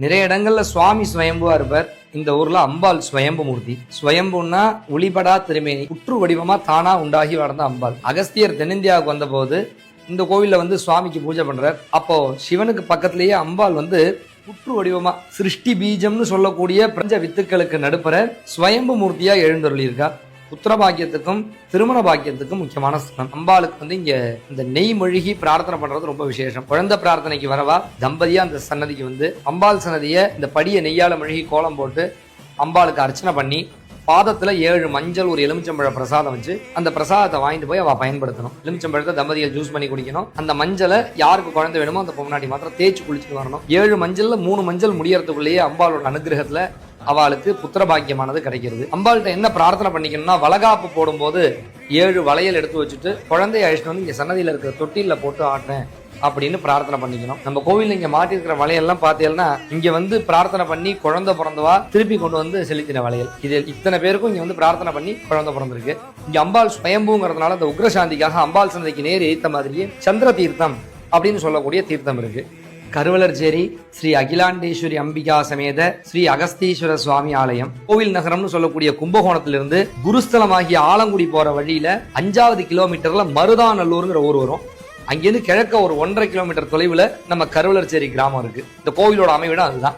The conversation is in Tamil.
நிறைய இடங்கள்ல சுவாமி ஸ்வயம்புவா இருப்பார். இந்த ஊர்ல அம்பாள் ஸ்வயம்பு மூர்த்தி. ஸ்வயம்புன்னா ஒளிபடா திருமேனி, புற்று வடிவமா தானா உண்டாகி வளர்ந்த அம்பாள். அகஸ்தியர் தென்னிந்தியாவுக்கு வந்த போது இந்த கோவில்ல சுவாமிக்கு பூஜை பண்றார். அப்போ சிவனுக்கு பக்கத்திலேயே அம்பாள் புற்று வடிவமா சிருஷ்டி பீஜம்னு சொல்லக்கூடிய பிரஞ்ச வித்துக்களுக்கு நடுப்புற ஸ்வயம்பு மூர்த்தியா எழுந்தருளியிருக்கா. புத்திர பாக்கியத்துக்கும் திருமண பாக்கியத்துக்கும் முக்கியமான ஸ்தலம். அம்பாளுக்கு இங்க இந்த நெய் மொழிகி பிரார்த்தனை பண்றது ரொம்ப விசேஷம். குழந்தை பிரார்த்தனைக்கு வரவா தம்பதியா அந்த சன்னதிக்கு அம்பாள் சன்னதிய இந்த படியை நெய்யால மொழிகி கோலம் போட்டு அம்பாளுக்கு அர்ச்சனை பண்ணி பாதத்துல 7 மஞ்சள் ஒரு எலுமிச்சம்பழ பிரசாதம் வச்சு அந்த பிரசாதத்தை வாங்கிட்டு போய் அவ பயன்படுத்தணும். எலுமிச்சம்பழத்தை தம்பதிகள் ஜூஸ் பண்ணி குடிக்கணும். அந்த மஞ்சளை யாருக்கு குழந்தை வேணுமோ அந்த பொன்னாடி மாத்திரம் தேய்ச்சி குளிச்சுட்டு வரணும். 7 மஞ்சள்ல 3 மஞ்சள் முடியறதுக்குள்ளேயே அம்பாளோட அனுகிரகத்துல அவளுக்கு புத்திர பாக்கியமானது கிடைக்கிறது. அம்பாள்கிட்ட என்ன பிரார்த்தனை பண்ணிக்கணும்னா, வளகாப்பு போடும் போது 7 வளையல் எடுத்து வச்சுட்டு குழந்தைய அழிச்சிட்டு இங்க சன்னதியில இருக்கிற தொட்டில போட்டு ஆட்டுறேன் அப்படின்னு பிரார்த்தனை பண்ணிக்கணும். நம்ம கோவில் இங்க மாட்டிருக்கிற வளையல்லாம் பார்த்தீங்கன்னா இங்க பிரார்த்தனை பண்ணி குழந்தை பிறந்தவா திருப்பி கொண்டு செலுத்தின வளையல். இது இத்தனை பேருக்கும் இங்க பிரார்த்தனை பண்ணி குழந்தை பிறந்திருக்கு. இங்க அம்பாள் ஸ்வயம்புங்கிறதுனால இந்த உக்ரசாந்திக்காக அம்பாள் சந்தைக்கு நேர் ஏத்த மாதிரியே சந்திர தீர்த்தம் அப்படின்னு சொல்லக்கூடிய தீர்த்தம் இருக்கு. கருவலர்ச்சேரி ஸ்ரீ அகிலாண்டேஸ்வரி அம்பிகா சமேத ஸ்ரீ அகஸ்தீஸ்வர சுவாமி ஆலயம். கோவில் நகரம்னு சொல்லக்கூடிய கும்பகோணத்திலிருந்து குருஸ்தலமாகிய ஆலங்குடி போற வழியில 5வது கிலோமீட்டர்ல மருதாநல்லூர்ங்கிற ஊர் வரும். அங்கிருந்து கிழக்க ஒரு 1.5 கிலோமீட்டர் தொலைவுல நம்ம கருவலர்ச்சேரி கிராமம் இருக்கு. இந்த கோவிலோட அமைவிடம் அதுதான்.